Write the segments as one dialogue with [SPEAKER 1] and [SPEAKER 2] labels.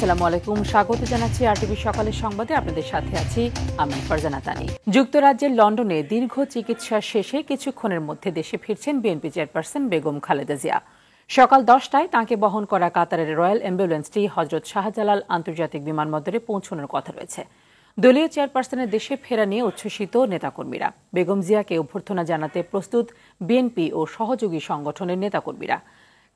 [SPEAKER 1] আসসালামু আলাইকুম, স্বাগত জানাচ্ছি আরটিভি সকালের সংবাদে। আপনাদের সাথে আছি আমি ফারজানা তানি। যুক্তরাজ্যের লন্ডনে দীর্ঘ চিকিৎসা শেষে কিছুক্ষণের মধ্যে দেশে ফিরছেন বিএনপি চেয়ারপারসন বেগম খালেদা জিয়া। সকাল 10টায় তাঁকে বহন করা কাতারের রয়্যাল অ্যাম্বুলেন্সটি হজরত শাহজালাল আন্তর্জাতিক বিমানবন্দরে পৌঁছানোর কথা রয়েছে। দলীয় চেয়ারপারসনের দেশে ফেরা নিয়ে উচ্ছ্বসিত নেতাকর্মীরা। বেগম জিয়াকে অভ্যর্থনা জানাতে প্রস্তুত বিএনপি ও সহযোগী সংগঠনের নেতাকর্মীরা।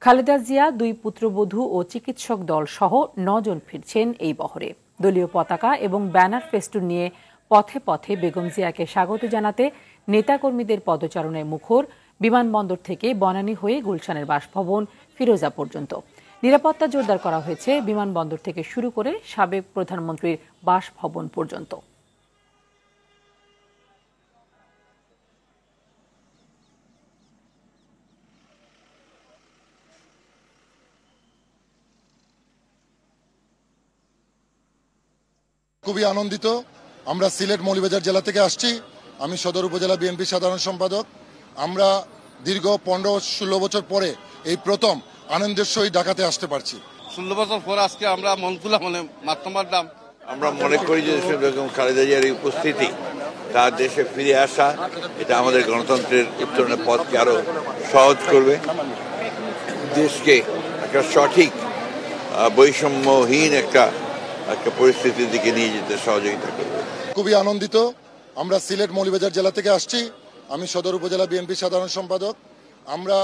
[SPEAKER 1] খালেদা জিয়া, 2 পুত্রবধূ ও চিকিৎসক দল সহ 9 জন ফিরছেন এই বহরে। দলীয় পতাকা এবং ব্যানার ফেস্টুন নিয়ে পথে পথে বেগম জিয়াকে স্বাগত জানাতে নেতাকর্মীদের পদচারণায় মুখর বিমানবন্দর থেকে বনানী হয়ে গুলশানের বাসভবন ফিরোজা পর্যন্ত। নিরাপত্তা জোরদার করা হয়েছে বিমানবন্দর থেকে শুরু করে সাবেক প্রধানমন্ত্রীর বাসভবন পর্যন্ত।
[SPEAKER 2] খুবই আনন্দিত। আমরা সিলেট মৌলভীবাজার জেলা থেকে আসছি। আমি সদর উপজেলা বিএনপি সাধারণ সম্পাদক। আমরা দীর্ঘ 15-16 বছর পরে এই প্রথম আনন্দের সহিত ঢাকাতে আসতে পারছি।
[SPEAKER 3] 16 বছর পর আজকে আমরা মন খুলা মনে মাতমারলাম।
[SPEAKER 4] আমরা মনে করি যে বেগম খালেদা জিয়ার এই উপস্থিতি, তার দেশে ফিরে আসা, এটা আমাদের গণতন্ত্রের উত্তরণের পথকে আরো সহজ করবে, দেশকে একটা সঠিক বৈষম্যহীন একটা পরিস্থিতির দিকে নিয়ে যেতে সহযোগিতা করবে।
[SPEAKER 2] খুবই আনন্দিত। আমরা সিলেট মৌলভীবাজার জেলা থেকে আসছি। আমি সদর উপজেলা বিএনপি সাধারণ সম্পাদক। আমরা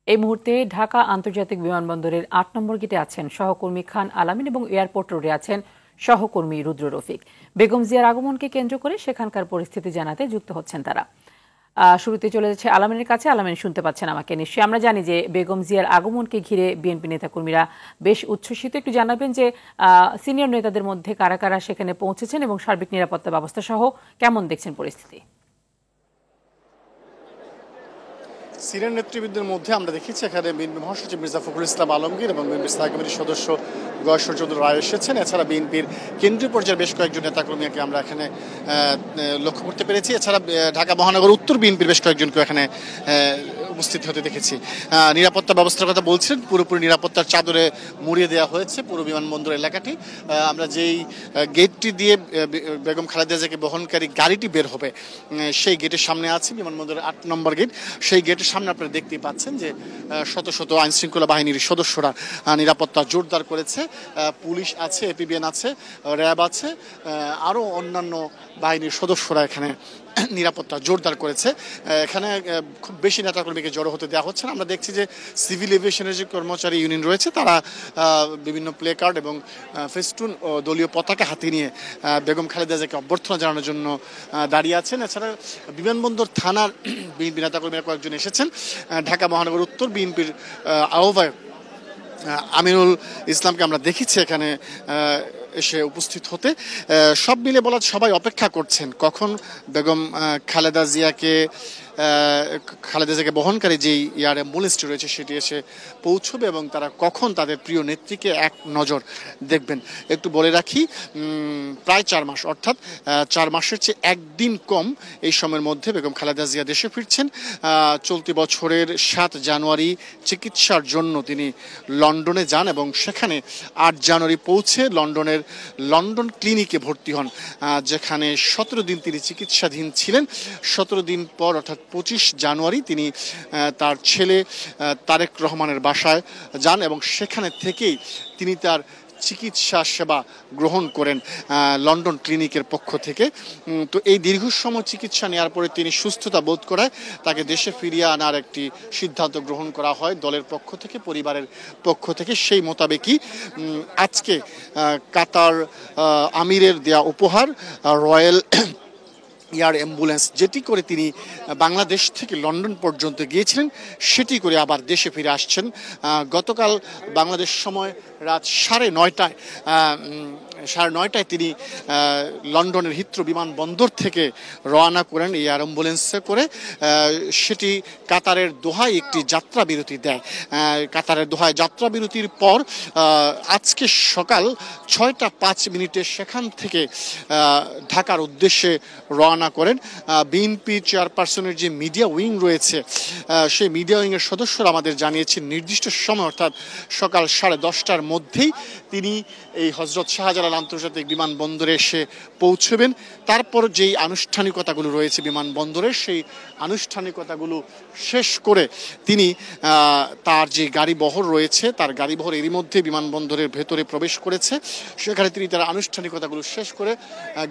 [SPEAKER 1] এই মুহূর্তে ঢাকা আন্তর্জাতিক বিমানবন্দরের 8 নম্বর গেটে আছেন সহকর্মী খান আলামিন এবং এয়ারপোর্ট রোডে আছেন সহকর্মী রুদ্র রফিক। বেগম জিয়ার আগমনকে কেন্দ্র করে সেখানকার পরিস্থিতি জানাতে যুক্ত হচ্ছেন তারা। শুরুতে চলে যাচ্ছে আলামিনের কাছে। আলামিন, শুনতে পাচ্ছেন আমাকে নিশ্চয়ই? আমরা জানি যে বেগম জিয়ার আগমনকে ঘিরে বিএনপি নেতাকর্মীরা বেশ উচ্ছ্বসিত। একটু জানাবেন যে সিনিয়র নেতাদের মধ্যে কারা কারা সেখানে পৌঁছেছেন এবং সার্বিক নিরাপত্তা ব্যবস্থা সহ কেমন দেখছেন পরিস্থিতি?
[SPEAKER 5] সিনিয়র নেতৃবৃন্দের মধ্যে আমরা দেখেছি এখানে বিএনপি মহাসচিব মির্জা ফখরুল ইসলাম আলমগীর এবং বিএনপির স্থায়ী কমিটির সদস্য গয়েশ্বর চৌধুরী রায় এসেছেন। এছাড়া বিএনপির কেন্দ্রীয় পর্যায়ের বেশ কয়েকজন নেতাকর্মীকে আমরা এখানে লক্ষ্য করতে পেরেছি। এছাড়া ঢাকা মহানগর উত্তর বিএনপির বেশ কয়েকজনকেও এখানে উপস্থিত হতে দেখেছি। নিরাপত্তা ব্যবস্থার কথা বলছিলেন, পুরোপুরি নিরাপত্তার চাদরে মুড়িয়ে দেওয়া হয়েছে পুরো বিমানবন্দর এলাকাটি। আমরা যেই গেটটি দিয়ে বেগম খালেদা জিয়াকে বহনকারী গাড়িটি বের হবে সেই গেটের সামনে আছে, বিমানবন্দরের 8 নম্বর গেট। সেই গেটের সামনে আপনারা দেখতেই পাচ্ছেন যে শত শত আইনশৃঙ্খলা বাহিনীর সদস্যরা নিরাপত্তা জোরদার করেছে। পুলিশ আছে, এপিবিএন আছে, র্যাব আছে, আরও অন্যান্য বাহিনীর সদস্যরা এখানে নিরাপত্তা জোরদার করেছে। এখানে খুব বেশি নেতাকর্মীকে জড়ো হতে দেওয়া হচ্ছে না। আমরা দেখছি যে সিভিল এভিয়েশনের যে কর্মচারী ইউনিয়ন রয়েছে তারা বিভিন্ন প্লে কার্ড এবং ফেস্টুন ও দলীয় পতাকা হাতে নিয়ে বেগম খালেদা জিয়াকে অভ্যর্থনা জানানোর জন্য দাঁড়িয়ে আছেন। এছাড়া বিমানবন্দর থানার বিএনপি নেতাকর্মীরা কয়েকজন এসেছেন। ঢাকা মহানগর উত্তর বিএনপির আহ্বায়ক আমিনুল ইসলামকে আমরা দেখেছি এখানে এসে উপস্থিত হতে। সব মিলে বলা সবাই অপেক্ষা করছেন কখন বেগম খালেদা জিয়াকে বহনকারী যেই এয়ার অ্যাম্বুলেন্সটি রয়েছে সেটি এসে পৌঁছবে এবং তারা কখন তাদের প্রিয় নেত্রীকে এক নজর দেখবেন। একটু বলে রাখি, প্রায় 4 মাস, অর্থাৎ 4 মাসের চেয়ে একদিন কম এই সময়ের মধ্যে বেগম খালেদা জিয়া দেশে ফিরছেন। চলতি বছরের 7 জানুয়ারি চিকিৎসার জন্য তিনি লন্ডনে যান এবং সেখানে 8 জানুয়ারি পৌঁছে লন্ডন ক্লিনিকে ভর্তি হন, যেখানে 17 দিন তিনি চিকিৎসাধীন ছিলেন। 17 দিন পর অর্থাৎ 25 জানুয়ারি তিনি তার ছেলে তারেক রহমানের বাসায় যান এবং সেখানে থেকেই তিনি তার চিকিৎসা সেবা গ্রহণ করেন লন্ডন ক্লিনিকের পক্ষ থেকে। তো এই দীর্ঘ সময় চিকিৎসা নেওয়ার পরে তিনি সুস্থতা বোধ করায় তাকে দেশে ফিরিয়ে আনার একটি সিদ্ধান্ত গ্রহণ করা হয় দলের পক্ষ থেকে, পরিবারের পক্ষ থেকে। সেই মোতাবেকই আজকে কাতার আমিরের দেয়া উপহার রয়্যাল এয়ার অ্যাম্বুলেন্স, যেটি করে তিনি বাংলাদেশ থেকে লন্ডন পর্যন্ত গিয়েছিলেন, সেটি করে আবার দেশে ফিরে আসছেন। গতকাল বাংলাদেশ সময় রাত 9:30টায় তিনি লন্ডনের হিথ্রো বিমানবন্দর থেকে রওনা করেন এই এয়ার অ্যাম্বুলেন্সে করে। সেটি কাতারের দোহায় একটি যাত্রা বিরতি দেয়। কাতারের দোহায় যাত্রা বিরতির পর আজকে সকাল 6:05 সেখান থেকে ঢাকার উদ্দেশ্যে রওনা করেন। বিএনপি চেয়ারপারসনের যে মিডিয়া উইং রয়েছে সেই মিডিয়া উইংয়ের সদস্যরা আমাদের জানিয়েছেন নির্দিষ্ট সময় অর্থাৎ সকাল 10:30টার মধ্যেই তিনি এই হজরত শাহজালাল আন্তর্জাতিক বিমানবন্দরে এসে পৌঁছবেন। তারপর যেই আনুষ্ঠানিকতাগুলো রয়েছে বিমানবন্দরের সেই আনুষ্ঠানিকতাগুলো শেষ করে তিনি তার যে গাড়িবহর রয়েছে তার গাড়িবহর এরই মধ্যে বিমানবন্দরের ভেতরে প্রবেশ করেছে। সেখানে তিনি তার আনুষ্ঠানিকতাগুলো শেষ করে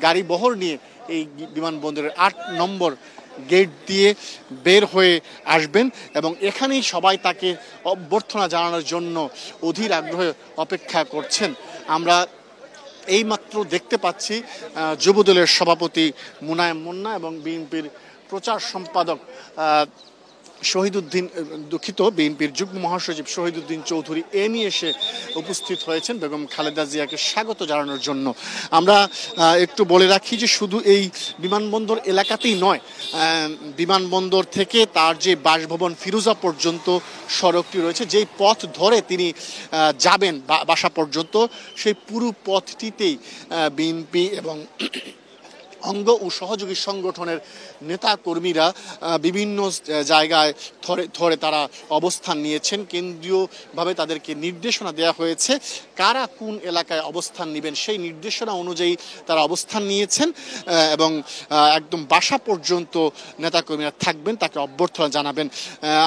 [SPEAKER 5] গাড়িবহর নিয়ে এই বিমানবন্দরের 8 নম্বর গেট দিয়ে বের হয়ে আসবেন এবং এখানেই সবাই তাকে অভ্যর্থনা জানানোর জন্য অধীর আগ্রহে অপেক্ষা করছেন। আমরা এইমাত্র দেখতে পাচ্ছি যুবদলের সভাপতি মুনায়েম মুন্না এবং বিএনপির প্রচার সম্পাদক বিএনপির যুগ্ম মহাসচিব শহীদুদ্দিন চৌধুরী নিয়ে এসে উপস্থিত হয়েছেন বেগম খালেদা জিয়াকে স্বাগত জানানোর জন্য। আমরা একটু বলে রাখি যে শুধু এই বিমানবন্দর এলাকাতেই নয়, বিমানবন্দর থেকে তার যে বাসভবন ফিরোজা পর্যন্ত সড়কটি রয়েছে, যেই পথ ধরে তিনি যাবেন বাসা পর্যন্ত, সেই পুরো পথটিতেই বিএনপি এবং অঙ্গ ও সহযোগী সংগঠনের নেতা কর্মীরা বিভিন্ন জায়গায় ধরে তারা অবস্থান নিয়েছেন। কেন্দ্রীয়ভাবে তাদেরকে নির্দেশনা দেওয়া হয়েছে কারা কোন এলাকায় অবস্থান নেবেন, সেই নির্দেশনা অনুযায়ী তারা অবস্থান নিয়েছেন এবং একদম বাসা পর্যন্ত নেতাকর্মীরা থাকবেন, তাকে অভ্যর্থনা জানাবেন।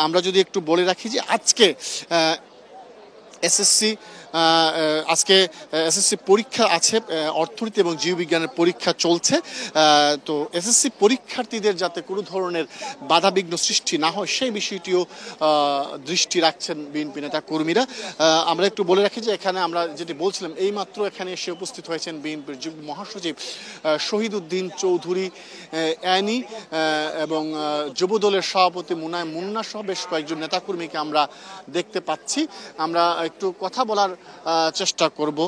[SPEAKER 5] আমরা যদি একটু বলে রাখি যে আজকে এসএসসি পরীক্ষা আছে, অর্থনীতি এবং জীববিজ্ঞানের পরীক্ষা চলছে। তো এসএসসি পরীক্ষার্থীদের যাতে কোনো ধরনের বাধাবিঘ্ন সৃষ্টি না হয় সেই বিষয়টিও দৃষ্টি রাখছেন বিএনপি নেতা কর্মীরা। আমরা একটু বলে রাখি যে এখানে আমরা যেটি বলছিলাম এইমাত্র এখানে এসে উপস্থিত হয়েছেন বিএনপির যুগ্ম মহাসচিব শহীদুদ্দিন চৌধুরী অ্যানি এবং যুবদলের সভাপতি মুনায়েম মুন্না সহ বেশ কয়েকজন নেতাকর্মীকে আমরা দেখতে পাচ্ছি। আমরা একটু কথা বলার চেষ্টা করব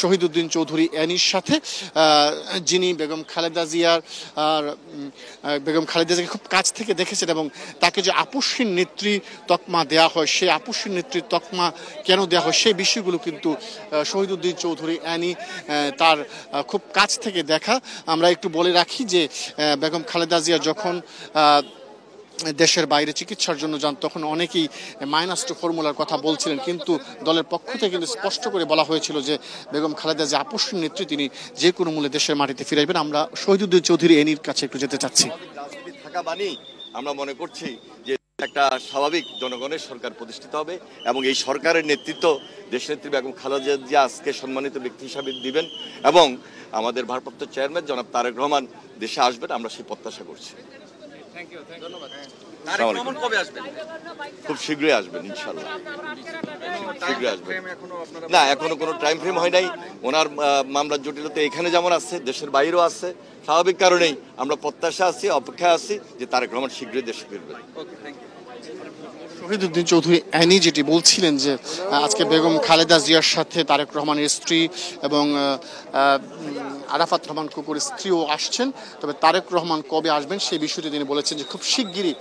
[SPEAKER 5] শহীদুদ্দিন চৌধুরী অ্যানির সাথে, যিনি বেগম খালেদা জিয়াকে খুব কাছ থেকে দেখেছেন এবং তাকে যে আপসহীন নেত্রী তকমা দেয়া হয়, সেই আপসহীন নেত্রীর তকমা কেন দেওয়া হয় সেই বিষয়গুলো কিন্তু শহীদুদ্দিন চৌধুরী অ্যানি তার খুব কাছ থেকে দেখা। আমরা একটু বলে রাখি যে বেগম খালেদা জিয়া যখন দেশের বাইরে চিকিৎসার জন্য যান তখন অনেকেই -2 ফর্মুলার কথা বলছিলেন, কিন্তু দলের পক্ষ থেকে কিন্তু স্পষ্ট করে বলা হয়েছিল যে বেগম খালেদা যে আপসহীন নেত্রী তিনি যে কোনো মূল্যে দেশের মাটিতে ফিরাইবেন। আমরা শহীদুদ্দিন চৌধুরী এনির কাছে একটু যেতে চাচ্ছি।
[SPEAKER 6] থাকা মানেই আমরা মনে করছি যে একটা স্বাভাবিক জনগণের সরকার প্রতিষ্ঠিত হবে এবং এই সরকারের নেতৃত্ব দেশনেত্রী বেগম খালেদা জিয়া আজকে সম্মানিত ব্যক্তি হিসাবে দিবেন এবং আমাদের ভারপ্রাপ্ত চেয়ারম্যান জনাব তারেক রহমান দেশে আসবেন, আমরা সেই প্রত্যাশা করছি। খুব শীঘ্রই আসবেন ইনশাল্লাহ, শীঘ্রই আসবেন। না, এখনো কোনো টাইম ফ্রেম হয় নাই। ওনার মামলার জটিলতা এখানে যেমন আছে দেশের বাইরেও আছে, স্বাভাবিক কারণেই আমরা প্রত্যাশা আছি, অপেক্ষায় আছি যে তারেক রহমান শীঘ্রই দেশে ফিরবেন।
[SPEAKER 5] শহীদুদ্দিন চৌধুরী অ্যানি যেটি বলছিলেন যে আজকে বেগম খালেদা জিয়ার সাথে তারেক রহমানের স্ত্রী এবং আরাফাত রহমান কুকুরের স্ত্রীও আসছেন, তবে তারেক রহমান কবে আসবেন সেই বিষয়টি তিনি বলেছেন যে খুব শিগগিরই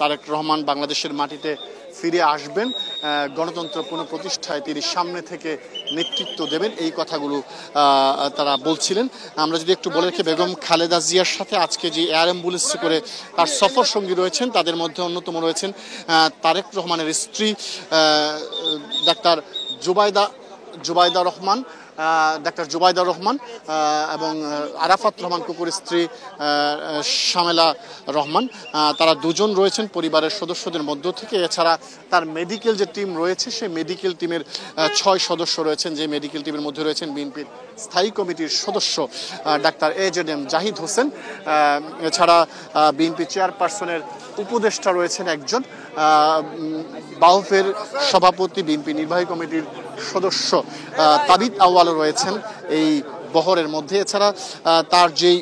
[SPEAKER 5] তারেক রহমান বাংলাদেশের মাটিতে ফিরে আসবেন, গণতন্ত্র পুনঃপ্রতিষ্ঠায় তিনি সামনে থেকে নেতৃত্ব দেবেন, এই কথাগুলো তারা বলছিলেন। আমরা যদি একটু বলে রাখি বেগম খালেদা জিয়ার সাথে আজকে যে এয়ার অ্যাম্বুলেন্সে করে তার সফর সঙ্গী রয়েছেন তাদের মধ্যে অন্যতম রয়েছেন তারেক রহমানের স্ত্রী ডাক্তার জুবাইদা রহমান এবং আরাফাত রহমান কুকুরের স্ত্রী শামেলা রহমান, তারা দুজন রয়েছেন পরিবারের সদস্যদের মধ্য থেকে। এছাড়া তার মেডিকেল যে টিম রয়েছে সেই মেডিকেল টিমের 6 সদস্য রয়েছেন, যে মেডিকেল টিমের মধ্যে রয়েছেন বিএনপির স্থায়ী কমিটির সদস্য ডাক্তার AJM জাহিদ হোসেন, এছাড়া বিএনপি চেয়ারপারসনের উপদেষ্টা রয়েছেন একজন, বাউফের সভাপতি, বিএনপি নির্বাহী কমিটির সদস্য তাবিদ আউয়ালও রয়েছেন এই বহরের মধ্যে। এছাড়া তার যেই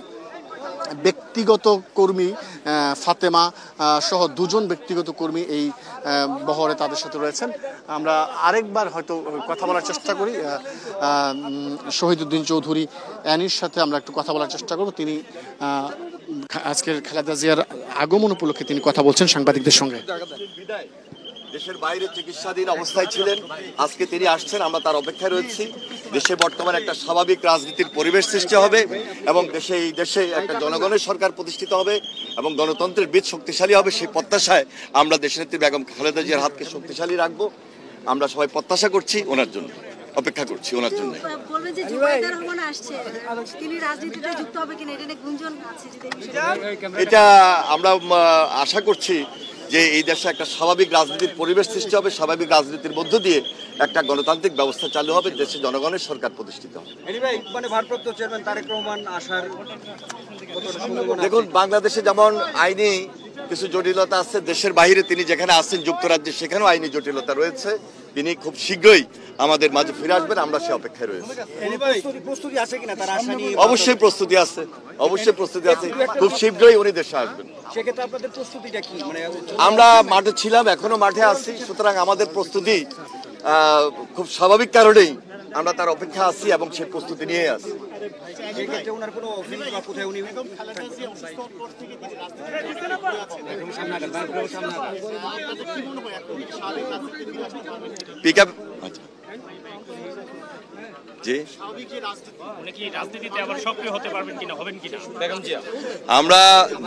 [SPEAKER 5] ব্যক্তিগত কর্মী ফাতেমা সহ দুজন ব্যক্তিগত কর্মী এই বহরে তাদের সাথে রয়েছেন। আমরা আরেকবার হয়তো কথা বলার চেষ্টা করি শহীদুদ্দিন চৌধুরী অ্যানির সাথে আমরা একটু কথা বলার চেষ্টা করব। তিনি আজকের খালেদা জিয়ার আগমন উপলক্ষে তিনি কথা বলছেন সাংবাদিকদের সঙ্গে।
[SPEAKER 6] দেশের বাইরে চিকিৎসাধীন অবস্থায় ছিলেন, আজকে তিনি আসছেন, আমরা তার অপেক্ষায় রয়েছি। দেশে বর্তমানে একটা স্বাভাবিক রাজনীতির পরিবেশ সৃষ্টি হবে এবং এই দেশে একটা জনগণের সরকার প্রতিষ্ঠিত হবে এবং গণতন্ত্রের বীজ শক্তিশালী হবে। সেই প্রত্যাশায় আমরা দেশনেত্রী বেগম খালেদা জিয়ার হাতকে শক্তিশালী রাখবো। আমরা সবাই প্রত্যাশা করছি ওনার জন্য, অপেক্ষা করছি ওনার জন্য। এটা আমরা আশা করছি যে এই দেশে একটা স্বাভাবিক রাজনীতির পরিবেশ সৃষ্টি হবে, স্বাভাবিক রাজনীতির মধ্য দিয়ে একটা গণতান্ত্রিক ব্যবস্থা চালু হবে, দেশে জনগণের সরকার প্রতিষ্ঠিত হবে। দেখুন, বাংলাদেশে যেমন আইনি কিছু জটিলতা আছে, দেশের বাইরে তিনি যেখানে আছেন যুক্তরাজ্যে সেখানেও আইনি জটিলতা রয়েছে। তিনি খুব শীঘ্রই আমাদের মাঝে ফিরে আসবেন, আমরা সে অপেক্ষায় রয়েছি। অবশ্যই প্রস্তুতি আছে, অবশ্যই প্রস্তুতি আছে, খুব শীঘ্রই উনি দেশে আসবেন। আমরা মাঠে ছিলাম, এখনো মাঠে আছি, সুতরাং আমাদের প্রস্তুতি খুব স্বাভাবিক কারণেই আমরা তার অপেক্ষা আছি এবং সেই প্রস্তুতি নিয়ে আছি। পিক আপ আমরা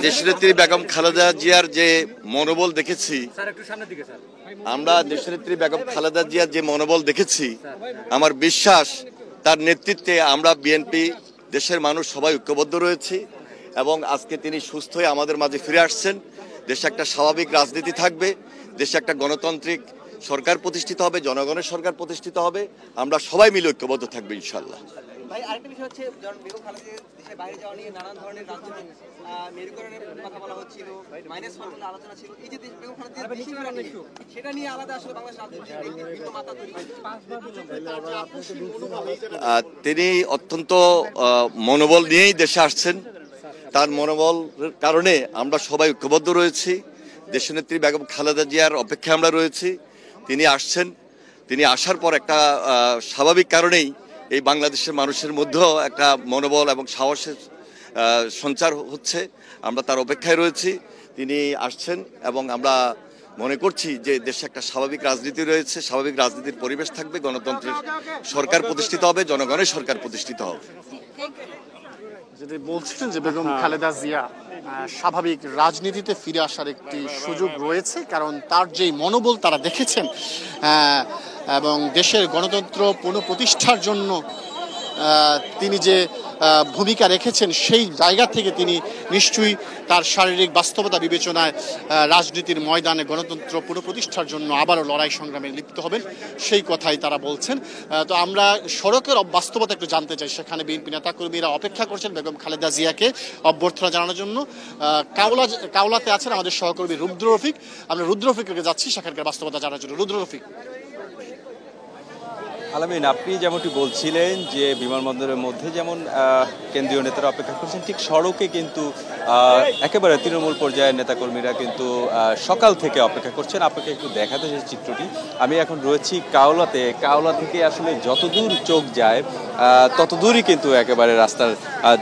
[SPEAKER 6] দেশনেত্রী বেগম খালেদা জিয়ার যে মনোবল দেখেছি, আমার বিশ্বাস তার নেতৃত্বে আমরা বিএনপি দেশের মানুষ সবাই ঐক্যবদ্ধ রয়েছি এবং আজকে তিনি সুস্থ হয়ে আমাদের মাঝে ফিরে আসছেন। দেশে একটা স্বাভাবিক রাজনীতি থাকবে, দেশে একটা গণতান্ত্রিক সরকার প্রতিষ্ঠিত হবে, জনগণের সরকার প্রতিষ্ঠিত হবে, আমরা সবাই মিলে ঐক্যবদ্ধ থাকবো ইনশাআল্লাহ।
[SPEAKER 7] ভাই, আরেকটা বিষয় হচ্ছে, বেগম খালেদা দেশের বাইরে যাওয়া নিয়ে নানান ধরনের রাজনীতি মেরুকরণের কথা বলা হচ্ছিল, -1 আলোচনা ছিল। এই যে বেগম খালেদা সেটা নিয়ে আলাদা আসলে বাংলাদেশ রাজনীতির ভিন্ন মাত্রা তৈরি হয়েছে।
[SPEAKER 6] তিনি অত্যন্ত মনোবল নিয়েই দেশে আসছেন, তার মনোবলের কারণে আমরা সবাই ঐক্যবদ্ধ রয়েছি। দেশনেত্রী বেগম খালেদা জিয়ার অপেক্ষায় আমরা রয়েছি। তিনি আসছেন, তিনি আসার পর একটা স্বাভাবিক কারণেই এই বাংলাদেশের মানুষের মধ্যেও একটা মনোবল এবং সাহসের সঞ্চার হচ্ছে। আমরা তার অপেক্ষায় রয়েছি, তিনি আসছেন এবং আমরা মনে করছি যে দেশে একটা স্বাভাবিক রাজনীতি রয়েছে, স্বাভাবিক রাজনীতির পরিবেশ থাকবে, গণতন্ত্রের সরকার প্রতিষ্ঠিত হবে, জনগণের সরকার প্রতিষ্ঠিত হবে।
[SPEAKER 5] যদি বলছিলেন যে বেগম খালেদা জিয়া স্বাভাবিক রাজনীতিতে ফিরে আসার একটি সুযোগ রয়েছে, কারণ তার যেই মনোবল তারা দেখেছেন এবং দেশের গণতন্ত্র পুনঃপ্রতিষ্ঠার জন্য তিনি যে ভূমিকা রেখেছেন, সেই জায়গা থেকে তিনি নিশ্চয়ই তার শারীরিক বাস্তবতা বিবেচনায় রাজনীতির ময়দানে গণতন্ত্র পুনঃপ্রতিষ্ঠার জন্য আবারও লড়াই সংগ্রামে লিপ্ত হবেন, সেই কথাই তারা বলছেন। তো আমরা সড়কের বাস্তবতা একটু জানতে চাই। সেখানে বিএনপি নেতাকর্মীরা অপেক্ষা করছেন বেগম খালেদা জিয়াকে অভ্যর্থনা জানানোর জন্য। কাওলাতে আছেন আমাদের সহকর্মী রুদ্র রফিক। আমরা রুদ্র রফিককে যাচ্ছি সেখানকার বাস্তবতা জানার জন্য। রুদ্র রফিক।
[SPEAKER 8] আলামিন, আপনি যেমনটি বলছিলেন যে বিমানবন্দরের মধ্যে যেমন কেন্দ্রীয় নেতারা অপেক্ষা করছেন, ঠিক সড়কে কিন্তু একেবারে তৃণমূল পর্যায়ের নেতাকর্মীরা কিন্তু সকাল থেকে অপেক্ষা করছেন। আপনাকে একটু দেখাতে চাই চিত্রটি। আমি এখন রয়েছি কাওলাতে। কাওলা থেকে আসলে যতদূর চোখ যায় ততদূরই কিন্তু একেবারে রাস্তার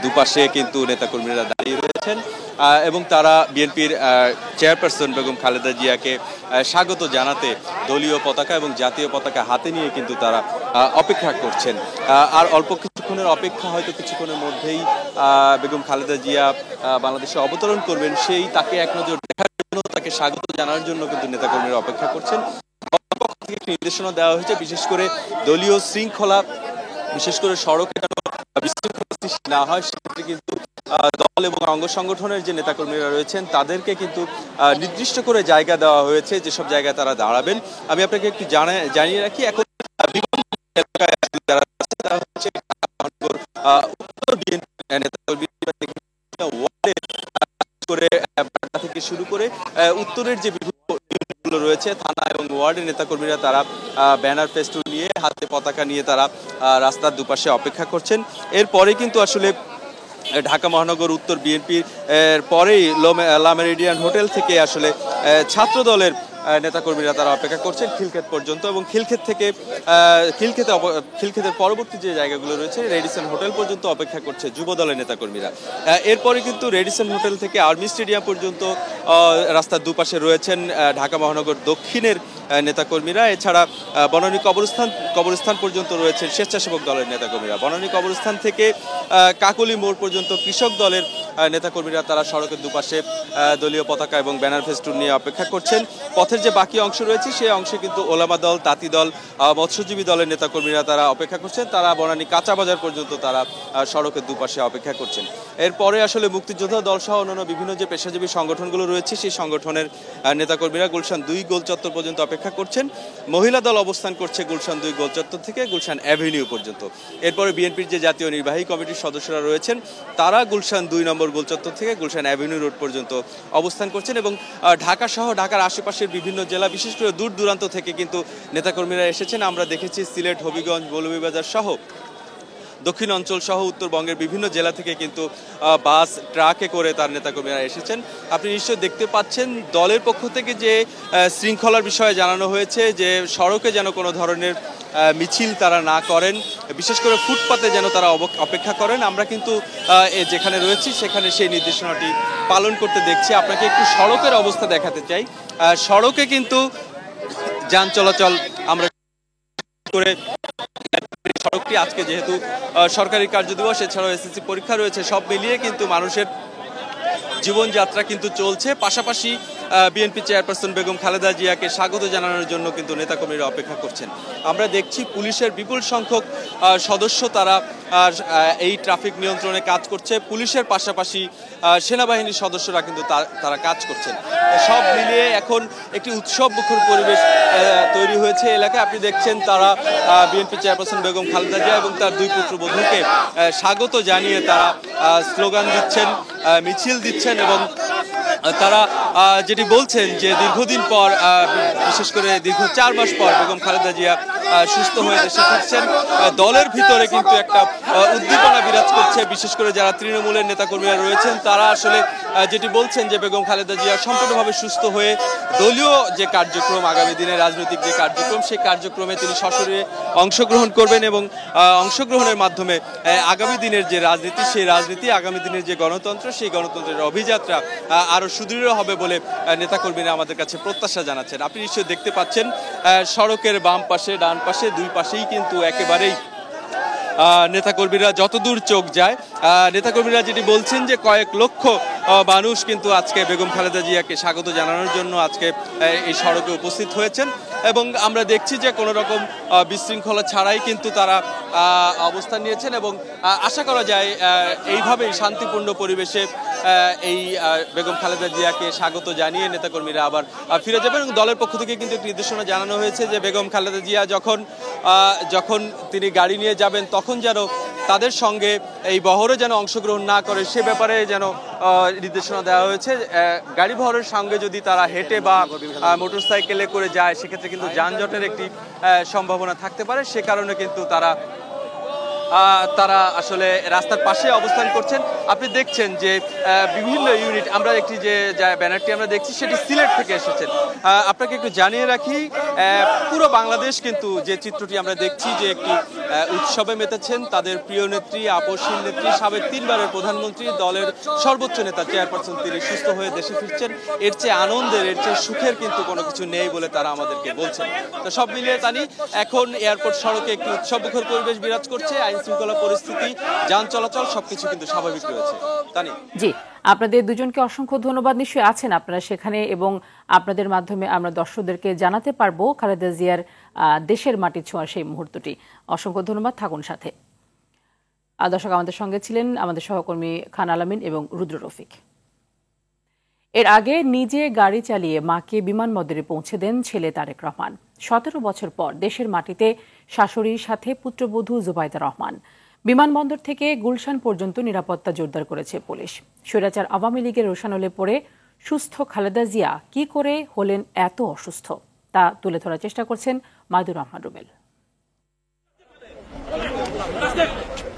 [SPEAKER 8] দুপাশে কিন্তু নেতাকর্মীরা দাঁড়িয়ে রয়েছেন এবং তারা বিএনপির চেয়ারপারসন বেগম খালেদা জিয়াকে স্বাগত জানাতে দলীয় পতাকা এবং জাতীয় পতাকা হাতে নিয়ে কিন্তু তারা অপেক্ষা করছেন। আর অল্প কিছুক্ষণের অপেক্ষা, হয়তো কিছুক্ষণের মধ্যেই বেগম খালেদা জিয়া বাংলাদেশে অবতরণ করবেন, সেই তাকে এক নজর দেখার জন্য, তাকে স্বাগত জানার জন্য কিন্তু নেতাকর্মীরা অপেক্ষা করছেন। পক্ষ থেকে একটি নির্দেশনা দেওয়া হয়েছে, বিশেষ করে দলীয় শৃঙ্খলা, বিশেষ করে সড়কে বিশৃঙ্খলা সৃষ্টি না হয় সেক্ষেত্রে কিন্তু দল এবং অঙ্গ সংগঠনের যে নেতাকর্মীরা রয়েছেন তাদেরকে কিন্তু নির্দিষ্ট করে জায়গা দেওয়া হয়েছে, যেসব জায়গায় তারা দাঁড়াবেন। আমি আপনাকে একটু জানিয়ে রাখি, এখন থেকে শুরু করে উত্তরের যে বিভিন্ন রয়েছে থানা এবং ওয়ার্ডের নেতাকর্মীরা তারা ব্যানার ফেস্টুন নিয়ে, হাতে পতাকা নিয়ে তারা রাস্তার দুপাশে অপেক্ষা করছেন। এরপরে কিন্তু আসলে ঢাকা মহানগর উত্তর বিএনপির পরেই লা মেরিডিয়ান হোটেল থেকে আসলে ছাত্র দলের নেতাকর্মীরা তারা অপেক্ষা করছেন খিলক্ষেত পর্যন্ত, এবং খিলক্ষেত থেকে খিলক্ষেতের পরবর্তী যে জায়গাগুলো রয়েছে রেডিসন হোটেল পর্যন্ত অপেক্ষা করছে যুব দলের নেতাকর্মীরা। এরপরে কিন্তু রেডিসন হোটেল থেকে আর্মি স্টেডিয়াম পর্যন্ত রাস্তার দুপাশে রয়েছেন ঢাকা মহানগর দক্ষিণের নেতাকর্মীরা। এছাড়া বনানী কবরস্থান পর্যন্ত রয়েছেন স্বেচ্ছাসেবক দলের নেতাকর্মীরা। বনানী কবরস্থান থেকে কাকলি মোড় পর্যন্ত কৃষক দলের নেতাকর্মীরা তারা সড়কের দুপাশে দলীয় পতাকা এবং ব্যানার ফেস্টুন নিয়ে অপেক্ষা করছেন। পথের যে বাকি অংশ রয়েছে সেই অংশে কিন্তু ওলামা দল, তাঁতি দল, মৎস্যজীবী দলের নেতাকর্মীরা তারা অপেক্ষা করছেন। তারা বনানী কাঁচা বাজার পর্যন্ত তারা সড়কের দুপাশে অপেক্ষা করছেন। এরপরে আসলে মুক্তিযোদ্ধা দল সহ অন্যান্য বিভিন্ন যে পেশাজীবী সংগঠনগুলো রয়েছে সেই সংগঠনের নেতাকর্মীরা গুলশান 2 গোল চত্বর পর্যন্ত অপেক্ষা করছেন। মহিলা দল অবস্থান করছে গুলশান 2 গোল চত্বর থেকে গুলশান অ্যাভিনিউ পর্যন্ত। এরপরে বিএনপির যে জাতীয় নির্বাহী কমিটির সদস্যরা রয়েছেন তারা গুলশান 2 নম্বর গোল চত্বর থেকে গুলশান অ্যাভিনিউ রোড পর্যন্ত অবস্থান করছেন, এবং ঢাকা সহ ঢাকার আশেপাশের বিভিন্ন জেলা বিশেষ করে দূর দূরান্ত থেকে কিন্তু নেতাকর্মীরা এসেছেন। আমরা দেখেছি সিলেট, হবিগঞ্জ, মৌলভীবাজার সহ দক্ষিণ অঞ্চল সহ উত্তরবঙ্গের বিভিন্ন জেলা থেকে কিন্তু বাস, ট্রাকে করে তার নেতাকর্মীরা এসেছেন। আপনি নিশ্চয়ই দেখতে পাচ্ছেন দলের পক্ষ থেকে যে শৃঙ্খলার বিষয়ে জানানো হয়েছে যে সড়কে যেন কোনো ধরনের মিছিল তারা না করেন, বিশেষ করে ফুটপাতে যেন তারা অপেক্ষা করেন। আমরা কিন্তু যেখানে রয়েছি সেখানে সেই নির্দেশনাটি পালন করতে দেখছি। আপনাকে একটু সড়কের অবস্থা দেখাতে চাই। সড়কে কিন্তু যান চলাচল আমরা করে সড়কটি আজকে যেহেতু সরকারি কার্যদিবস, এছাড়াও এসএসসি পরীক্ষা রয়েছে, সব মিলিয়ে কিন্তু মানুষের জীবনযাত্রা কিন্তু চলছে। পাশাপাশি বিএনপি চেয়ারপারসন বেগম খালেদা জিয়াকে স্বাগত জানানোর জন্য কিন্তু নেতাকর্মীরা অপেক্ষা করছেন। আমরা দেখছি পুলিশের বিপুল সংখ্যক সদস্য তারা এই ট্রাফিক নিয়ন্ত্রণে কাজ করছে। পুলিশের পাশাপাশি সেনাবাহিনীর সদস্যরা কিন্তু তারা কাজ করছেন। সব মিলিয়ে এখন একটি উৎসব মুখর পরিবেশ তৈরি হয়েছে এলাকায়। আপনি দেখছেন তারা বিএনপি চেয়ারপারসন বেগম খালেদা জিয়া এবং তার 2 পুত্রবধূকে স্বাগত জানিয়ে তারা স্লোগান দিচ্ছেন, মিছিল দিচ্ছেন, এবং তারা যেটি বলছেন যে দীর্ঘদিন পর, বিশেষ করে দীর্ঘ 4 মাস পর বেগম খালেদা জিয়া সুস্থ হয়ে দেশে ফিরছেন। দলের ভিতরে কিন্তু একটা উদ্দীপনা বিরাজ করছে, বিশেষ করে যারা তৃণমূলের নেতাকর্মীরা রয়েছেন তারা আসলে যেটি বলছেন যে বেগম খালেদা জিয়া সম্পূর্ণভাবে সুস্থ হয়ে দলীয় যে কার্যক্রম, আগামী দিনের রাজনৈতিক যে কার্যক্রম, সেই কার্যক্রমে তিনি সশরীরে অংশগ্রহণ করবেন, এবং অংশগ্রহণের মাধ্যমে আগামী দিনের যে রাজনীতি, সেই রাজনীতি, আগামী দিনের যে গণতন্ত্র, সেই গণতন্ত্রের অভিযাত্রা আরো সুদৃঢ় হবে বলে নেতাকর্মীরা আমাদের কাছে প্রত্যাশা জানাচ্ছেন। আপনি নিশ্চয়ই দেখতে পাচ্ছেন সড়কের বাম পাশে, ডান পাশে, 2 পাশেই কিন্তু একেবারেই নেতাকর্মীরা যতদূর চোখ যায়, নেতাকর্মীরা যেটি বলছেন যে কয়েক লক্ষ মানুষ কিন্তু আজকে বেগম খালেদা জিয়াকে স্বাগত জানানোর জন্য আজকে এই সড়কে উপস্থিত হয়েছেন, এবং আমরা দেখছি যে কোনো রকম বিশৃঙ্খলা ছাড়াই কিন্তু তারা অবস্থান নিয়েছেন, এবং আশা করা যায় এইভাবেই শান্তিপূর্ণ পরিবেশে এই বেগম খালেদা জিয়াকে স্বাগত জানিয়ে নেতাকর্মীরা আবার ফিরে যাবেন। এবং দলের পক্ষ থেকে কিন্তু একটি নির্দেশনা জানানো হয়েছে যে বেগম খালেদা জিয়া যখন তিনি গাড়ি নিয়ে যাবেন তখন যেন তাদের সঙ্গে এই বহরে যেন অংশগ্রহণ না করে, সে ব্যাপারে যেন নির্দেশনা দেওয়া হয়েছে। গাড়ি বহরের সঙ্গে যদি তারা হেঁটে বা মোটরসাইকেলে করে যায় সেক্ষেত্রে কিন্তু যানজটের একটি সম্ভাবনা থাকতে পারে। সে কারণে কিন্তু তারা আসলে রাস্তার পাশে অবস্থান করছেন। আপনি দেখছেন যে বিভিন্ন ইউনিট, আমরা একটি যে ব্যানারটি আমরা দেখছি সেটি সিলেট থেকে এসেছেন। আপনাকে একটু জানিয়ে রাখি, পুরো বাংলাদেশ কিন্তু যে চিত্রটি আমরা দেখছি যে একটি উৎসবে মেতেছেন। তাদের প্রিয় নেত্রী, আপসহীন নেত্রী, সাবেক 3 বারের প্রধানমন্ত্রী, দলের সর্বোচ্চ নেতা চেয়ারপারসন তিনি সুস্থ হয়ে দেশে ফিরছেন। এর চেয়ে আনন্দের, এর চেয়ে সুখের কিন্তু কোনো কিছু নেই বলে তারা আমাদেরকে বলছেন। তো সব মিলিয়ে তানি এখন এয়ারপোর্ট সড়কে একটি উৎসবমুখর পরিবেশ বিরাজ করছে। আইন শৃঙ্খলা পরিস্থিতি, যান চলাচল সবকিছু কিন্তু স্বাভাবিক রয়েছে। তানি,
[SPEAKER 1] জি, আপনাদের দুজনকে অসংখ্য ধন্যবাদ। নিশ্চয়ই আছেন আপনারা সেখানে, এবং আপনাদের মাধ্যমে আমরা দর্শকদেরকে জানাতে পারবো খালেদা জিয়ার দেশের মাটি ছোঁয়ার সেই মুহূর্তটি। অসংখ্য ধন্যবাদ, থাকুন সাথে। দর্শক, আমাদের সঙ্গে ছিলেন আমাদের সহকর্মী খান আলামিন এবং রুদ্র রফিক। এর আগে নিজে গাড়ি চালিয়ে মাকে বিমানবন্দরে পৌঁছে দেন ছেলে তারেক রহমান। 17 বছর পর দেশের মাটিতে শাশুড়ির সাথে পুত্রবধূ জুবাইদা রহমান। বিমানবন্দর থেকে গুলশান পর্যন্ত নিরাপত্তা জোরদার করেছে পুলিশ। স্বৈরাচার আওয়ামী লীগের রোষানলে পড়ে সুস্থ খালেদা জিয়া কি করে হলেন এত অসুস্থ, তা তুলে ধরার চেষ্টা করছেন মাইদুর রহমান রুবেল।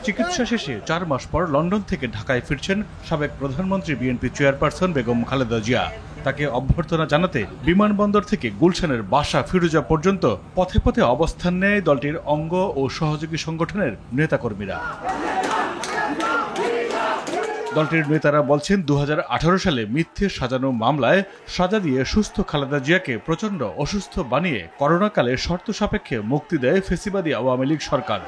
[SPEAKER 9] চিকিৎসা শেষে 4 মাস পর লন্ডন থেকে ঢাকায় ফিরছেন সাবেক প্রধানমন্ত্রী বিএনপি চেয়ারপারসন বেগম খালেদা জিয়া। তাকে অভ্যর্থনা জানাতে বিমানবন্দর থেকে গুলশানের বাসা ফিরোজা পর্যন্ত পথে পথে অবস্থান নেয় দলটির অঙ্গ ও সহযোগী সংগঠনের নেতাকর্মীরা। দলটির নেতারা বলছেন 2018 সালে মিথ্যে সাজানো মামলায় সাজা দিয়ে সুস্থ খালেদা জিয়াকে প্রচণ্ড অসুস্থ বানিয়ে করোনাকালে শর্ত সাপেক্ষে মুক্তি দেয় ফেসিবাদী আওয়ামী লীগ সরকার।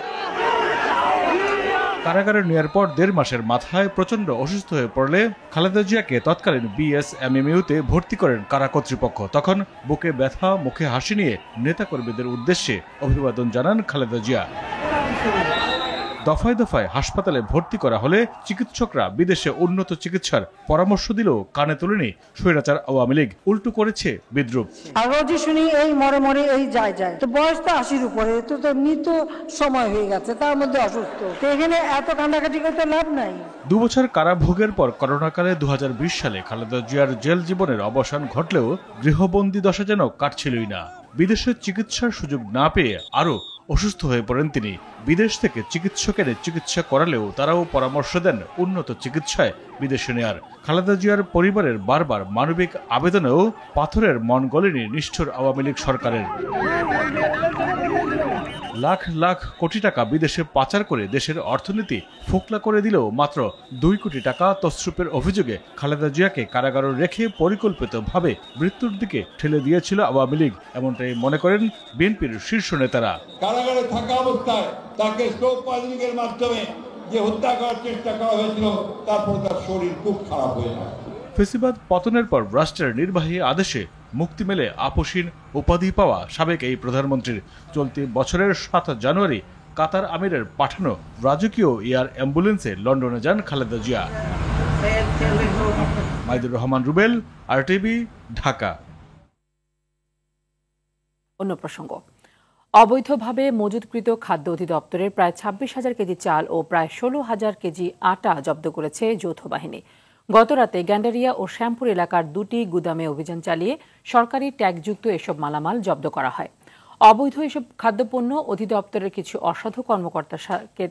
[SPEAKER 9] কারাগারে নেওয়ার পর 1.5 মাসের মাথায় প্রচণ্ড অসুস্থ হয়ে পড়লে খালেদা জিয়াকে তৎকালীন বিএসএমএমইউতে ভর্তি করেন কারা কর্তৃপক্ষ। তখন বুকে ব্যথা, মুখে হাসি নিয়ে নেতাকর্মীদের উদ্দেশ্যে অভিবাদন জানান খালেদা জিয়া। দফায় দফায় হাসপাতালে ভর্তি করা হলে চিকিৎসকরা বিদেশে উন্নত চিকিৎসার পরামর্শ দিলেও কানে তোলেনি স্বৈরাচার আওয়ামী লীগ, উল্টো করেছে বিদ্রুপ।
[SPEAKER 10] আর রোজই শুনি এই মরে মরে এই যায় তো বয়স তো 80-র উপরে, তো মৃত্যু সময় হয়ে গেছে, তার মধ্যে অসুস্থ, তো এখানে এত কান্নাকাটি করতে লাভ নাই।
[SPEAKER 9] 2 বছর কারাভোগের পর করোনাকালে 2020 সালে খালেদা জিয়ার জেল জীবনের অবসান ঘটলেও গৃহবন্দী দশা যেন কাটছিলই না। বিদেশে চিকিৎসার সুযোগ না পেয়ে আরও অসুস্থ হয়ে পড়েন তিনি। বিদেশ থেকে চিকিৎসকের চিকিৎসা করালেও তারাও পরামর্শ দেন উন্নত চিকিৎসায় বিদেশে নেয়ার। খালেদা জিয়ার পরিবারের বারবার মানবিক আবেদনেও পাথরের মন গলেনি নিষ্ঠুর আওয়ামী লীগ সরকারের। লাখ লাখ কোটি টাকা বিদেশে পাচার করে দেশের অর্থনীতি ফোকলা করে দিলেও মাত্র 2 কোটি টাকা তছরূপের অভিযোগে খালেদা জিয়াকে কারাগারে রেখে পরিকল্পিতভাবে মৃত্যুর দিকে ঠেলে দিয়েছিল আওয়ামী লীগ, এমনটাই মনে করেন বিএনপির শীর্ষ নেতারা।
[SPEAKER 11] কারাগারে থাকা অবস্থায় তাকে স্ট্রোক পয়জনিংয়ের মাধ্যমে যে হত্যা করার চেষ্টা করা হয়েছিল, তারপর তার শরীর খুব খারাপ হয়ে যায়।
[SPEAKER 9] ফেসিবাদ পতনের পর রাষ্ট্রের নির্বাহী আদেশে মুক্তি মেলে আপসীন উপাধি পাওয়া সাবেক এই প্রধানমন্ত্রীর চলতি বছরের 7 জানুয়ারি কাতার আমিরের পাঠানো রাজকীয় এয়ার অ্যাম্বুলেন্সে লন্ডনে যান খালেদা জিয়া। মাইদুর রহমান রুবেল, আরটিভি, ঢাকা।
[SPEAKER 1] অন্য প্রসঙ্গ, অবৈধভাবে মজুতকৃত খাদ্য অধিদপ্তরের প্রায় 26,000 কেজি চাল ও প্রায় 16,000 কেজি আটা জব্দ করেছে যৌথ বাহিনী। গতরাতে গ্যান্ডারিয়া ও শ্যামপুর এলাকার 2টি গুদামে অভিযান চালিয়ে সরকারি ট্যাগযুক্ত এসব মালামাল জব্দ করা হয়। অবৈধ এসব খাদ্যপণ্য অধিদপ্তরের কিছু অসাধু কর্মকর্তার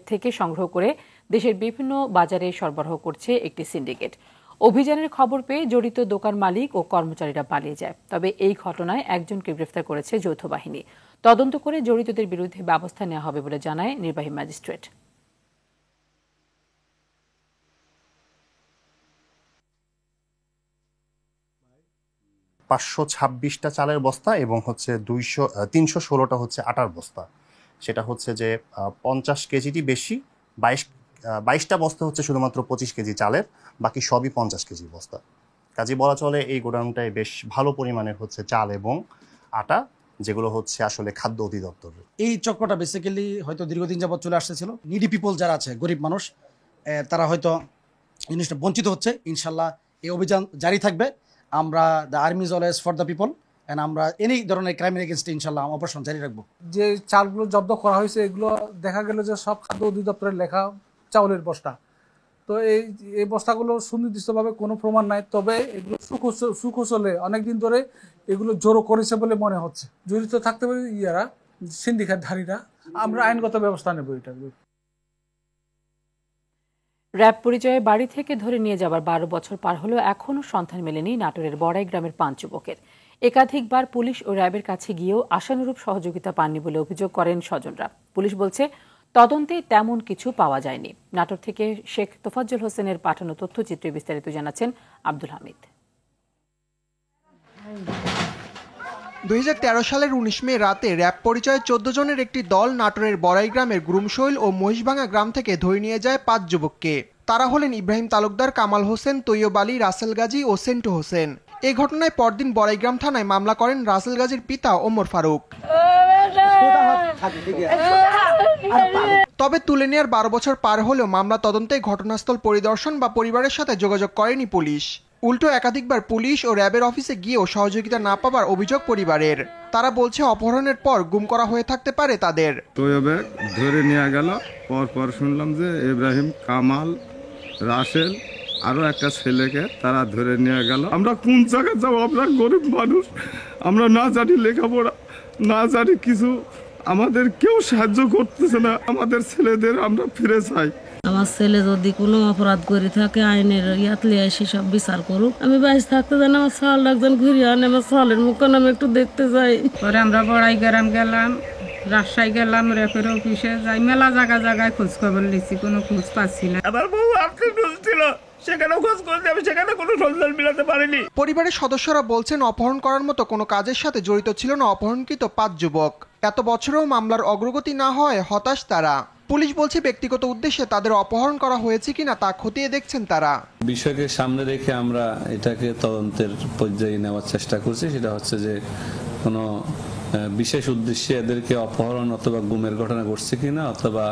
[SPEAKER 1] থেকে সংগ্রহ করে দেশের বিভিন্ন বাজারে সরবরাহ করছে একটি সিন্ডিকেট। অভিযানের খবর পেয়ে জড়িত দোকান মালিক ও কর্মচারীরা পালিয়ে যায়। তবে এই ঘটনায় একজনকে গ্রেফতার করেছে যৌথ বাহিনী। তদন্ত করে জড়িতদের বিরুদ্ধে ব্যবস্থা নেওয়া হবে বলে জানায় নির্বাহী ম্যাজিস্ট্রেট।
[SPEAKER 5] 526টা চালের বস্তা এবং হচ্ছে 316টা হচ্ছে আটার বস্তা। সেটা হচ্ছে যে 50 কেজিটি বেশি, 22টা বস্তা হচ্ছে শুধুমাত্র 25 কেজি চালের, বাকি সবই 50 কেজি বস্তা। কাজে বলা চলে এই গোডাউনটায় বেশ ভালো পরিমাণের হচ্ছে চাল এবং আটা, যেগুলো হচ্ছে আসলে খাদ্য অধিদপ্তরের।
[SPEAKER 12] এই চক্রটা বেসিক্যালি হয়তো দীর্ঘদিন যাবৎ চলে আসতেছিল। নিডি পিপল যারা আছে, গরিব মানুষ, তারা হয়তো জিনিসটা বঞ্চিত হচ্ছে। ইনশাল্লাহ এই অভিযান জারি থাকবে। আমরা the army is always for the people, and আমরা এনি ধরনের ক্রাইম এগেইনস্ট ইনশাল্লাহ অপারেশন জারি রাখবো।
[SPEAKER 13] যে চালগুলো জব্দ করা হয়েছে এগুলো দেখা গেল যে সব খাদ্য অধিদপ্তরের লেখা চাউলের বস্তা। তো এই বস্তাগুলো সুনির্দিষ্টভাবে কোনো প্রমাণ নাই, তবে এগুলো সুকৌশলে অনেকদিন ধরে এগুলো জোরো করেছে বলে মনে হচ্ছে। জড়িত থাকতে পারে ইয়ারা, সিন্ডিকেটধারীরা। আমরা আইনগত ব্যবস্থা নেব এটা।
[SPEAKER 1] র্যাব পরিচয়ে বাড়ি থেকে ধরে নিয়ে যাবার 12 বছর পার হলেও এখনও সন্ধান মেলেনি নাটোরের বড়াই গ্রামের 5 যুবকের। একাধিকবার পুলিশ ও র্যাবের কাছে গিয়েও আশানুরূপ সহযোগিতা পাননি বলে অভিযোগ করেন স্বজনরা। পুলিশ বলছে তদন্তে তেমন কিছু পাওয়া যায়নি। নাটোর থেকে শেখ তোফাজ্জল হোসেনের পাঠানো তথ্যচিত্রে বিস্তারিত জানাচ্ছেন আব্দুল হামিদ।
[SPEAKER 14] 2013 সালের 19 মে রাতে র্যাব পরিচয়ে 14 জনের একটি দল নাটোরের বড়াই গ্রামের গুরুমশৈল ও মহিষভাঙ্গা গ্রাম থেকে ধরে নিয়ে যায় 5 যুবককে। তারা হলেন ইব্রাহিম তালুকদার, কামাল হোসেন, তৈয়ব আলী, রাসেল গাজী ও সেন্টু হোসেন। এই ঘটনায় পরদিন বড়াইগ্রাম থানায় মামলা করেন রাসেল গাজীর পিতা ওমর ফারুক। তবে তুলে নেওয়ার 12 বছর পার হলেও মামলা তদন্তে ঘটনাস্থল পরিদর্শন বা পরিবারের সাথে যোগাযোগ করেনি পুলিশ। উল্টো একাধিকবার পুলিশ ও র্যাবের অফিসে গিয়েও সহযোগিতা না পাওয়ার অভিযোগ পরিবারের। তারা বলছে অপহরণের পর গুম করা হয়ে থাকতে পারে তাদের।
[SPEAKER 15] তৈয়বে ধরে নিয়ে গেল, পর শুনলাম যে ইব্রাহিম, কামাল, রাসেল আরো একটা ছেলেকে তারা ধরে নিয়ে গেল। আমরা কোন জায়গায় যাবো? আমরা গরিব মানুষ, আমরা না জানি লেখাপড়া, না জানি কিছু, আমাদের কেউ সাহায্য করতেছে না। আমাদের ছেলেদের আমরা ফিরে চাই।
[SPEAKER 16] আমার ছেলে যদি কোনো অপরাধ করে থাকে আইনের ইয়াতলে এসে সব বিচার করুক। আমি বাইরে থাকতে জানি আমার সাল একজন ঘুরিয়ে আনে, আমার সালের মুখখান আমি একটু দেখতে যাই।
[SPEAKER 17] পরে আমরা বড়াই গ্রাম গেলাম, রাজশাহী গেলাম, রেফের অফিসে যাই, মেলা জায়গায় খোঁজ খবর নিচ্ছি, কোনো খোঁজ পাচ্ছি না।
[SPEAKER 18] আমার বউ আফসোস ছিল, সেখানেও খোঁজ করতে আমি সেখানে কোনো সন্ধান মিলাতে পারিনি।
[SPEAKER 14] পরিবারের সদস্যরা বলছেন অপহরণ করার মতো কোনো কাজের সাথে জড়িত ছিল না অপহরণকৃত 5 যুবক। এত বছরেও মামলার অগ্রগতি না হয় হতাশ তারা। পুলিশ বলছে ব্যক্তিগত উদ্দেশ্যে তাদের অপহরণ করা হয়েছে কিনা তা খতিয়ে দেখছেন তারা।
[SPEAKER 19] বিষয়কে সামনে রেখে আমরা এটাকে তদন্তের পর্যায়ে নেওয়ার চেষ্টা করছি। সেটা হচ্ছে যে কোনো বিশেষ উদ্দেশ্যে এদেরকে অপহরণ অথবা গুমের ঘটনা ঘটছে কিনা, অথবা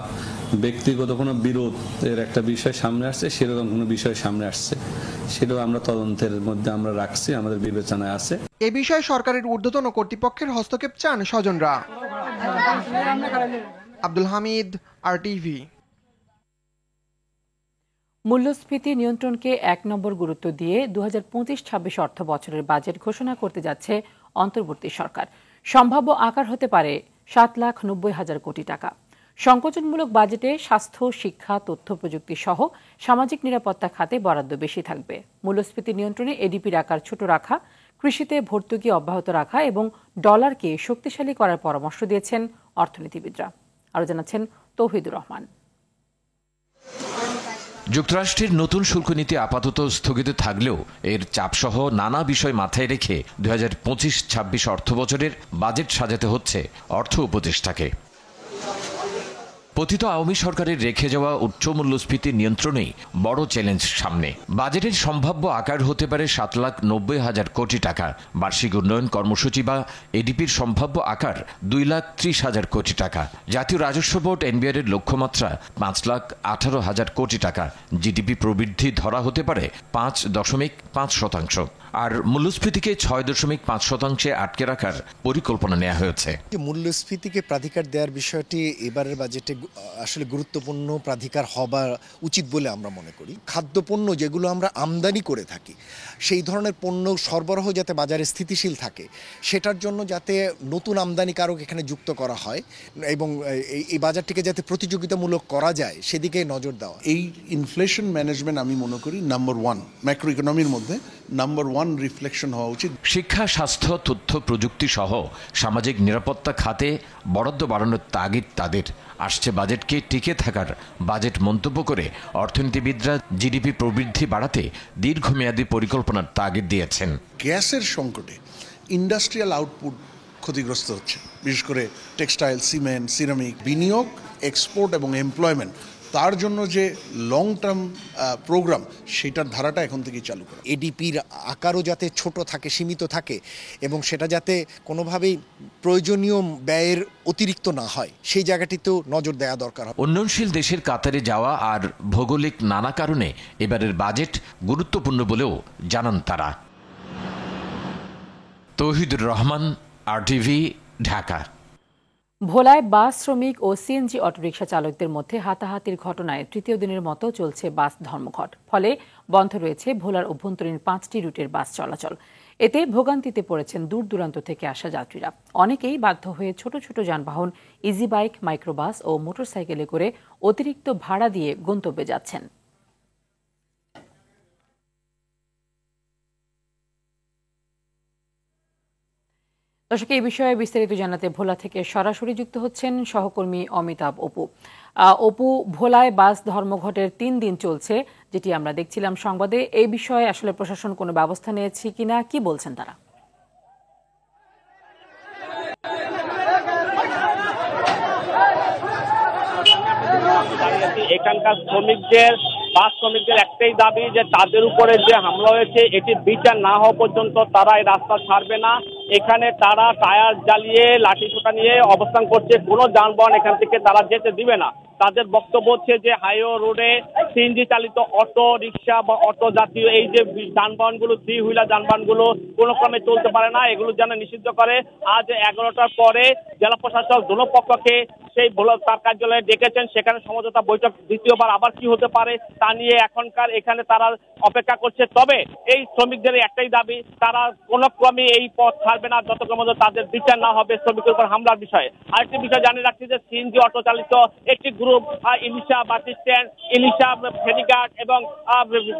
[SPEAKER 19] ব্যক্তিগত কোনো বিরোধের একটা বিষয় সামনে আসছে, সেরকম কোনো বিষয় সামনে আসছে, সেটাও আমরা তদন্তের মধ্যে আমরা রাখছি, আমাদের বিবেচনায় আছে।
[SPEAKER 14] এ বিষয়ে সরকারের ঊর্ধ্বতন কর্তৃপক্ষের হস্তক্ষেপ চান স্বজনরা। আব্দুল হামিদ, RTV।
[SPEAKER 1] মূল্যস্ফীতি নিয়ন্ত্রণকে 1 নম্বর গুরুত্ব দিয়ে 2025-26 অর্থ বছরের বাজেট ঘোষণা করতে যাচ্ছে অন্তর্বর্তী সরকার। সম্ভাব্য আকার হতে পারে 7,90,000 কোটি টাকা। সংকোচনমূলক বাজেটে স্বাস্থ্য, শিক্ষা, তথ্য প্রযুক্তি সহ সামাজিক নিরাপত্তা খাতে বরাদ্দ বেশি থাকবে। মূল্যস্ফীতি নিয়ন্ত্রণে এডিপির আকার ছোট রাখা, কৃষিতে ভর্তুকি অব্যাহত রাখা এবং ডলারকে শক্তিশালী করার পরামর্শ দিয়েছেন অর্থনীতিবিদরা। আরও জানাচ্ছেন তৌহিদুর রহমান।
[SPEAKER 20] যুক্তরাষ্ট্রের নতুন শুল্ক নীতি আপাতত স্থগিত থাকলেও এর চাপসহ নানা বিষয় মাথায় রেখে 2025-26 অর্থবছরের বাজেট সাজাতে হচ্ছে অর্থ উপদেষ্টাকে। পতিত আওয়ামী সরকারের রেখে যাওয়া উচ্চ মূল্যস্ফীতি নিয়ন্ত্রণেই বড় চ্যালেঞ্জ সামনে। বাজেটের সম্ভাব্য আকার হতে পারে 7,90,000 কোটি টাকা। বার্ষিক উন্নয়ন কর্মসূচি বা এডিপির সম্ভাব্য আকার 2,30,000 কোটি টাকা। জাতীয় রাজস্ব বোর্ড NBR এর লক্ষ্যমাত্রা 5,18,000 কোটি টাকা। জিডিপি প্রবৃদ্ধি ধরা হতে পারে 5.5%। আর মূল্যস্ফীতিকে 6.5% আটকে রাখার পরিকল্পনা নেওয়া হয়েছে।
[SPEAKER 21] মূল্যস্ফীতিকে প্রাধিকার দেওয়ার বিষয়টি এবারের বাজেটে আসলে গুরুত্বপূর্ণ প্রাধিকার হওয়া উচিত বলে আমরা মনে করি। খাদ্যপণ্য যেগুলো আমরা আমদানি করে থাকি, সেই ধরনের পণ্য সরবরাহ যাতে বাজারে স্থিতিশীল থাকে, সেটার জন্য যাতে নতুন আমদানিকারক এখানে যুক্ত করা হয় এবং এই বাজারটিকে যাতে প্রতিযোগিতামূলক করা যায় সেদিকে নজর দেওয়া।
[SPEAKER 22] এই ইনফ্লেশন ম্যানেজমেন্ট আমি মনে করি নাম্বার 1 ম্যাক্রো ইকোনমির মধ্যে নাম্বার 1 রিফ্লেকশন হওয়া উচিত।
[SPEAKER 20] শিক্ষা, স্বাস্থ্য, তথ্য প্রযুক্তি সহ সামাজিক নিরাপত্তা খাতে বরাদ্দ বাড়ানোর তাগিদ তাদের। আসছে বাজেটকে টিকে থাকার বাজেট মন্তব্য করে অর্থনীতিবিদরা জিডিপি প্রবৃদ্ধি বাড়াতে দীর্ঘমেয়াদী পরিকল্পনার তাগিদ দিয়েছেন।
[SPEAKER 22] গ্যাসের সংকটে ইন্ডাস্ট্রিয়াল আউটপুট ক্ষতিগ্রস্ত হচ্ছে, বিশেষ করে টেক্সটাইল, সিমেন্ট, সিরামিক। বিনিয়োগ, এক্সপোর্ট এবং এমপ্লয়মেন্ট, তার জন্য যে লং টার্ম প্রোগ্রাম, সেটার ধারাটা এখন থেকেই চালু করা।
[SPEAKER 21] এডিপির আকারও যাতে ছোট থাকে, সীমিত থাকে এবং সেটা যাতে কোনোভাবেই প্রয়োজনীয় ব্যয়ের অতিরিক্ত না হয়, সেই জায়গাটিতেও নজর দেওয়া দরকার।
[SPEAKER 20] উন্নয়নশীল দেশের কাতারে যাওয়া আর ভৌগোলিক নানা কারণে এবারের বাজেট গুরুত্বপূর্ণ বলেও জানান তারা। তৌহিদুর রহমান, RTV, ঢাকা।
[SPEAKER 1] ভোলায় বাস শ্রমিক ও সিএনজি অটোরিকশা চালকদের মধ্যে হাতাহাতির ঘটনায় তৃতীয় দিনের মতো চলছে বাস ধর্মঘট। ফলে বন্ধ রয়েছে ভোলার অভ্যন্তরীণ 5টি রুটের বাস চলাচল। এতে ভোগান্তিতে পড়েছেন দূর দূরান্ত থেকে আসা যাত্রীরা। অনেকেই বাধ্য হয়ে ছোট ছোট যানবাহন, ইজি বাইক, মাইক্রোবাস ও মোটরসাইকেলে করে অতিরিক্ত ভাড়া দিয়ে গন্তব্যে যাচ্ছেন। দর্শক, এই বিষয়ে বিস্তারিত জানাতে ভোলা থেকে সরাসরি যুক্ত হচ্ছেন সহকর্মী অমিতাভ অপু। অপু, ভোলায় বাস ধর্মঘটের 3 দিন চলছে, যেটি আমরা দেখছিলাম সংবাদে। এই বিষয়ে আসলে প্রশাসন কোনো ব্যবস্থা নিয়েছে কিনা, কি বলছেন তারা?
[SPEAKER 23] এখানকার বাস শ্রমিকদের একটাই দাবি যে তাদের উপরে যে হামলা হয়েছে এটি বিচার না হওয়া পর্যন্ত তারা এই রাস্তা ছাড়বে না। এখানে তারা টায়ার জ্বালিয়ে লাঠি ছোটা নিয়ে অবস্থান করছে, কোনো যানবাহন এখান থেকে তারা যেতে দিবে না। তাদের বক্তব্য হচ্ছে যে হাইওয়ে রোডে সিএনজি চালিত অটো রিক্সা বা অটো জাতীয় এই যে যানবাহনগুলো, 3 হুইলার যানবাহনগুলো কোনো ক্রমে চলতে পারে না, এগুলো যেন নিষিদ্ধ করে। আজ 11টার পরে জেলা প্রশাসক দুপক্ষকে সেই তার কার্যালয়ে ডেকেছেন, সেখানে সমঝোতা বৈঠক দ্বিতীয়বার আবার কি হতে পারে তা নিয়ে এখনকার এখানে তারা অপেক্ষা করছে। তবে এই শ্রমিকদের একটাই দাবি, তারা কোনো ক্রমে এই পথ ছাড়বে না যতক্ষণ পর্যন্ত তাদের বিচার না হবে শ্রমিকের উপর হামলার বিষয়ে। আরেকটি বিষয় জানিয়ে রাখছি যে সিএনজি অটো চালিত একটি group Ilisha bus stand, Ilisha ফেরিঘাট এবং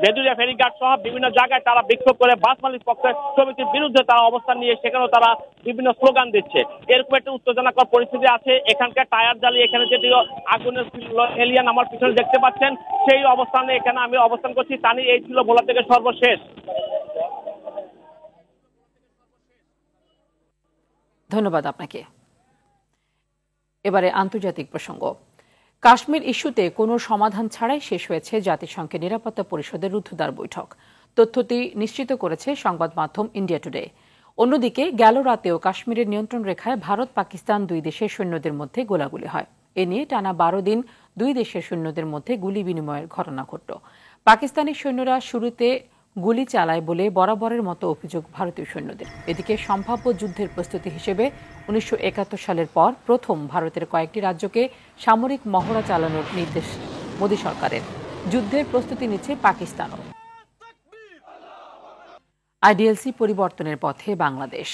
[SPEAKER 23] ভেদুরিয়া ফেরিঘাট সহ বিভিন্ন জায়গায় তারা বিক্ষোভ করে বাস মালিক পক্ষের শ্রমিকের বিরুদ্ধে তারা অবস্থান নিয়ে সেখানেও তারা বিভিন্ন স্লোগান দিচ্ছে। এরকম একটা উত্তেজনাকর পরিস্থিতি আছে। এখানকার টায়ার জ্বালিয়ে এখানে যেটি আগুনের এলিয়ান আমার পিছনে দেখতে পাচ্ছেন, সেই অবস্থানে এখানে আমি অবস্থান করছি। তানি এই ছিল ভোলা থেকে সর্বশেষ।
[SPEAKER 1] ধন্যবাদ আপনাকে। এবারে আন্তর্জাতিক প্রসঙ্গ। কাশ্মীর ইস্যুতে কোনো সমাধান ছাড়াই শেষ হয়েছে জাতিসংঘের নিরাপত্তা পরিষদের রুদ্ধদ্বার বৈঠক। তথ্যটি নিশ্চিত করেছে সংবাদ মাধ্যম ইন্ডিয়া টুডে। অন্যদিকে গেল রাতেও কাশ্মীরের নিয়ন্ত্রণ রেখায় ভারত পাকিস্তান দুই দেশের সৈন্যদের মধ্যে গোলাগুলি হয়। এ নিয়ে টানা 12 দিন দুই দেশের সৈন্যদের মধ্যে গুলি বিনিময়ের ঘটনা ঘটল। পাকিস্তানি সৈন্যরা শুরুতে গুলি চালায় বলে বরাবরের মতো অভিযোগ ভারতীয় সৈন্যদের। এদিকে সম্ভাব্য যুদ্ধের প্রস্তুতি হিসেবে 1971 সালের পর প্রথম ভারতের কয়েকটি রাজ্যকে সামরিক মহড়া চালানোর নির্দেশ মোদী সরকারের। যুদ্ধের প্রস্তুতি নিচ্ছে পাকিস্তানও। আইডিএলসি পরিবর্তনের পথে বাংলাদেশ।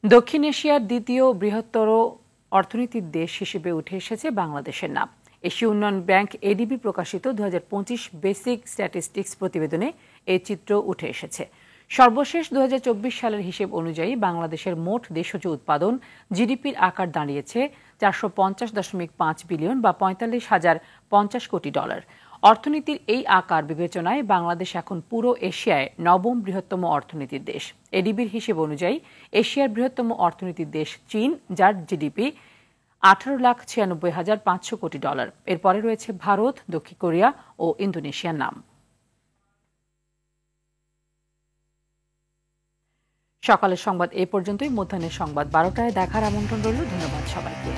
[SPEAKER 1] দক্ষিণ এশিয়ার দ্বিতীয় বৃহত্তর অর্থনীতির দেশ হিসেবে উঠে এসেছে বাংলাদেশের নাম। এশীয় উন্নয়ন ব্যাংক এডিবি প্রকাশিত 2025 বেসিক স্ট্যাটিস্টিক্স প্রতিবেদনে এই চিত্র উঠে এসেছে। সর্বশেষ 2024 সালের হিসেব অনুযায়ী বাংলাদেশের মোট দেশজ উৎপাদন জিডিপির আকার দাঁড়িয়েছে 450.5 বিলিয়ন বা 45,050 কোটি ডলার। অর্থনীতির এই আকার বিবেচনায় বাংলাদেশ এখন পুরো এশিয়ায় 9ম বৃহত্তম অর্থনীতির দেশ। এডিবির হিসেব অনুযায়ী এশিয়ার বৃহত্তম অর্থনীতির দেশ চীন, যার জিডিপি 18,96,500 কোটি ডলার। এরপরে রয়েছে ভারত, দক্ষিণ কোরিয়া ও ইন্দোনেশিয়ার নাম। সকালের সংবাদ এ পর্যন্তই। মধ্যাহ্নের সংবাদ 12টায় দেখার আমন্ত্রণ রইল। ধন্যবাদ সবাইকে।